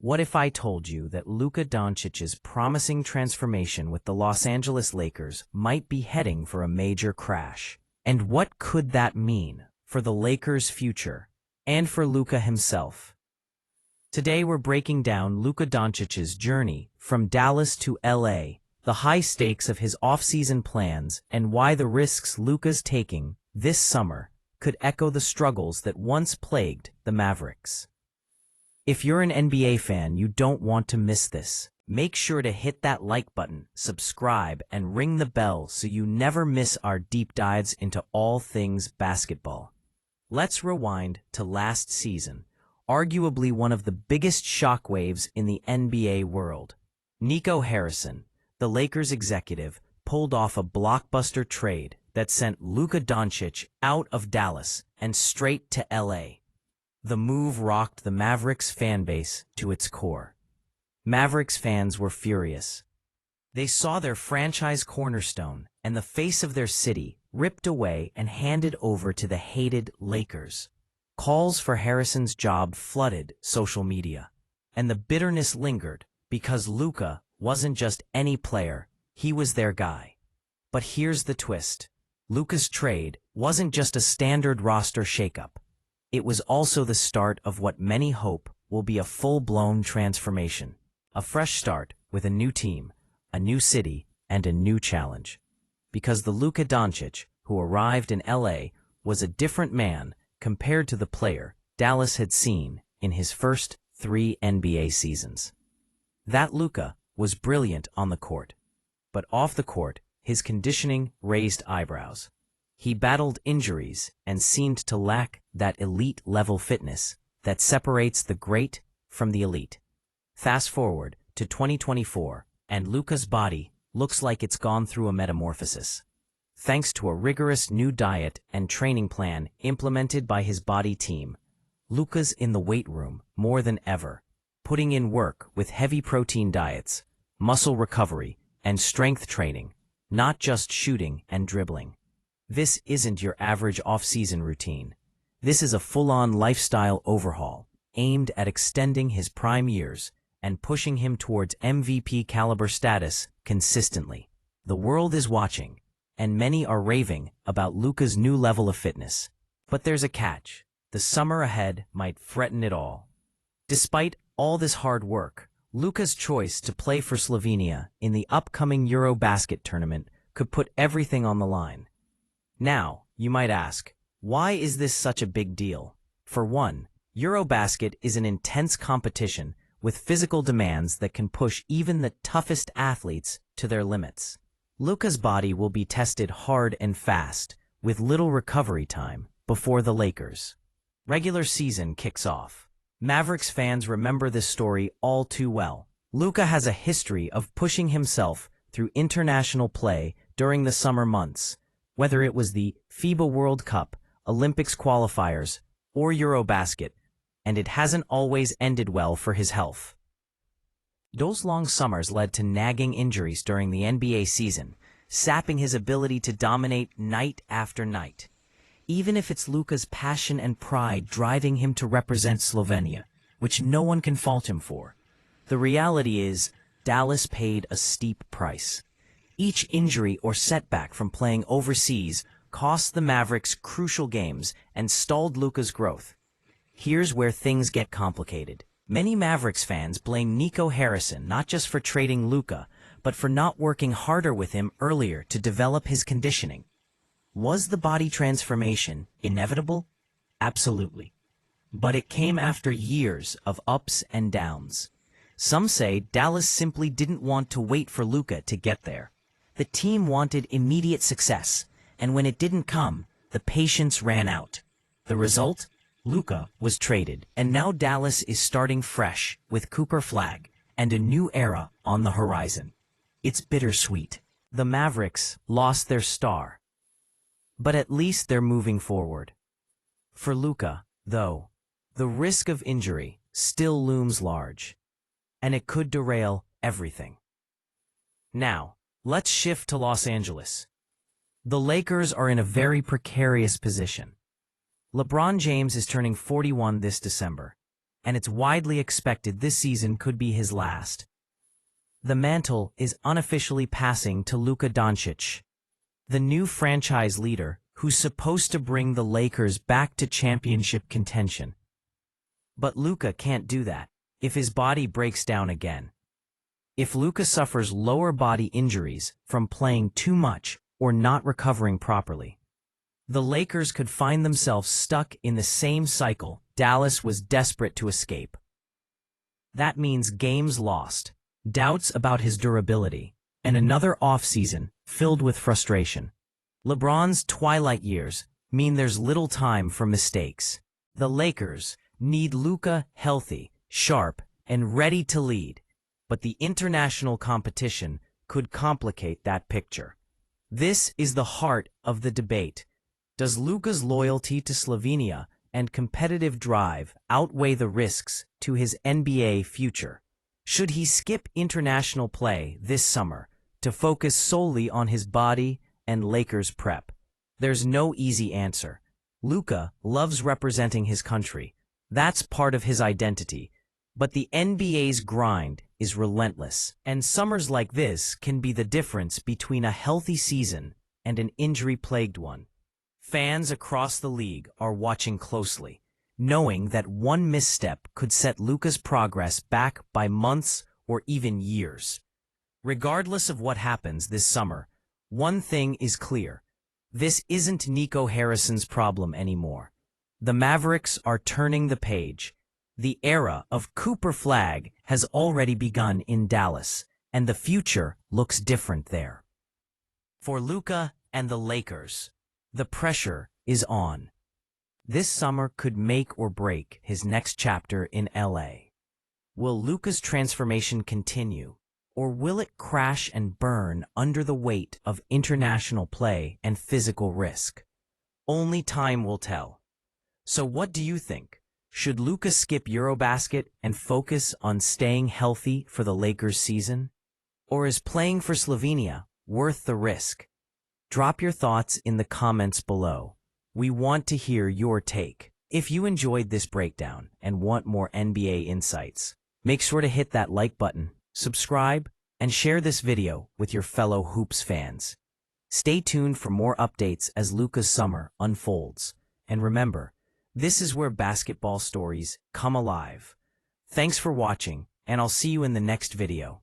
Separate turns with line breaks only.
What if I told you that Luka Doncic's promising transformation with the Los Angeles Lakers might be heading for a major crash? And what could that mean for the Lakers' future and for Luka himself? Today we're breaking down Luka Doncic's journey from Dallas to LA, the high stakes of his offseason plans, and why the risks Luka's taking this summer could echo the struggles that once plagued the Mavericks. If you're an NBA fan, you don't want to miss this. Make sure to hit that like button, subscribe, and ring the bell so you never miss our deep dives into all things basketball. Let's rewind to last season, arguably one of the biggest shockwaves in the NBA world. Nico Harrison, the Lakers executive, pulled off a blockbuster trade that sent Luka Doncic out of Dallas and straight to LA. The move rocked the Mavericks fanbase to its core. Mavericks fans were furious. They saw their franchise cornerstone and the face of their city ripped away and handed over to the hated Lakers. Calls for Harrison's job flooded social media, and the bitterness lingered because Luka wasn't just any player, he was their guy. But here's the twist. Luka's trade wasn't just a standard roster shakeup. It was also the start of what many hope will be a full-blown transformation. A fresh start with a new team, a new city, and a new challenge. Because the Luka Doncic, who arrived in LA, was a different man compared to the player Dallas had seen in his first 3 NBA seasons. That Luka was brilliant on the court, but off the court, his conditioning raised eyebrows. He battled injuries and seemed to lack that elite-level fitness that separates the great from the elite. Fast forward to 2024, and Luka's body looks like it's gone through a metamorphosis. Thanks to a rigorous new diet and training plan implemented by his body team, Luka's in the weight room more than ever, putting in work with heavy protein diets, muscle recovery, and strength training, not just shooting and dribbling. This isn't your average off-season routine. This is a full-on lifestyle overhaul aimed at extending his prime years and pushing him towards MVP-caliber status consistently. The world is watching, and many are raving about Luka's new level of fitness. But there's a catch. The summer ahead might threaten it all. Despite all this hard work, Luka's choice to play for Slovenia in the upcoming EuroBasket tournament could put everything on the line. Now, you might ask, why is this such a big deal? For one, EuroBasket is an intense competition with physical demands that can push even the toughest athletes to their limits. Luka's body will be tested hard and fast, with little recovery time, before the Lakers' regular season kicks off. Mavericks fans remember this story all too well. Luka has a history of pushing himself through international play during the summer months, whether it was the FIBA World Cup, Olympics qualifiers, or EuroBasket, and it hasn't always ended well for his health. Those long summers led to nagging injuries during the NBA season, sapping his ability to dominate night after night. Even if it's Luka's passion and pride driving him to represent Slovenia, which no one can fault him for, the reality is Dallas paid a steep price. Each injury or setback from playing overseas cost the Mavericks crucial games and stalled Luka's growth. Here's where things get complicated. Many Mavericks fans blame Nico Harrison not just for trading Luka, but for not working harder with him earlier to develop his conditioning. Was the body transformation inevitable? Absolutely. But it came after years of ups and downs. Some say Dallas simply didn't want to wait for Luka to get there. The team wanted immediate success, and when it didn't come, the patience ran out. The result? Luka was traded, and now Dallas is starting fresh with Cooper Flagg and a new era on the horizon. It's bittersweet. The Mavericks lost their star, but at least they're moving forward. For Luka, though, the risk of injury still looms large, and it could derail everything. Now, let's shift to Los Angeles. The Lakers are in a very precarious position. LeBron James is turning 41 this December, and it's widely expected this season could be his last. The mantle is unofficially passing to Luka Doncic, the new franchise leader who's supposed to bring the Lakers back to championship contention. But Luka can't do that if his body breaks down again. If Luka suffers lower body injuries from playing too much or not recovering properly, the Lakers could find themselves stuck in the same cycle Dallas was desperate to escape. That means games lost, doubts about his durability, and another offseason filled with frustration. LeBron's twilight years mean there's little time for mistakes. The Lakers need Luka healthy, sharp, and ready to lead, but the international competition could complicate that picture. This is the heart of the debate. Does Luka's loyalty to Slovenia and competitive drive outweigh the risks to his NBA future? Should he skip international play this summer to focus solely on his body and Lakers prep? There's no easy answer. Luka loves representing his country. That's part of his identity. But the NBA's grind is relentless, and summers like this can be the difference between a healthy season and an injury-plagued one. Fans across the league are watching closely, knowing that one misstep could set Luka's progress back by months or even years. Regardless of what happens this summer, one thing is clear. This isn't Nico Harrison's problem anymore. The Mavericks are turning the page. The era of Cooper Flag has already begun in Dallas, and the future looks different there. For Luka and the Lakers, the pressure is on. This summer could make or break his next chapter in LA. Will Luka's transformation continue, or will it crash and burn under the weight of international play and physical risk? Only time will tell. So what do you think? Should Luka skip EuroBasket and focus on staying healthy for the Lakers season? Or is playing for Slovenia worth the risk? Drop your thoughts in the comments below. We want to hear your take. If you enjoyed this breakdown and want more NBA insights, make sure to hit that like button, subscribe, and share this video with your fellow Hoops fans. Stay tuned for more updates as Luka's summer unfolds. And remember, this is where basketball stories come alive. Thanks for watching, and I'll see you in the next video.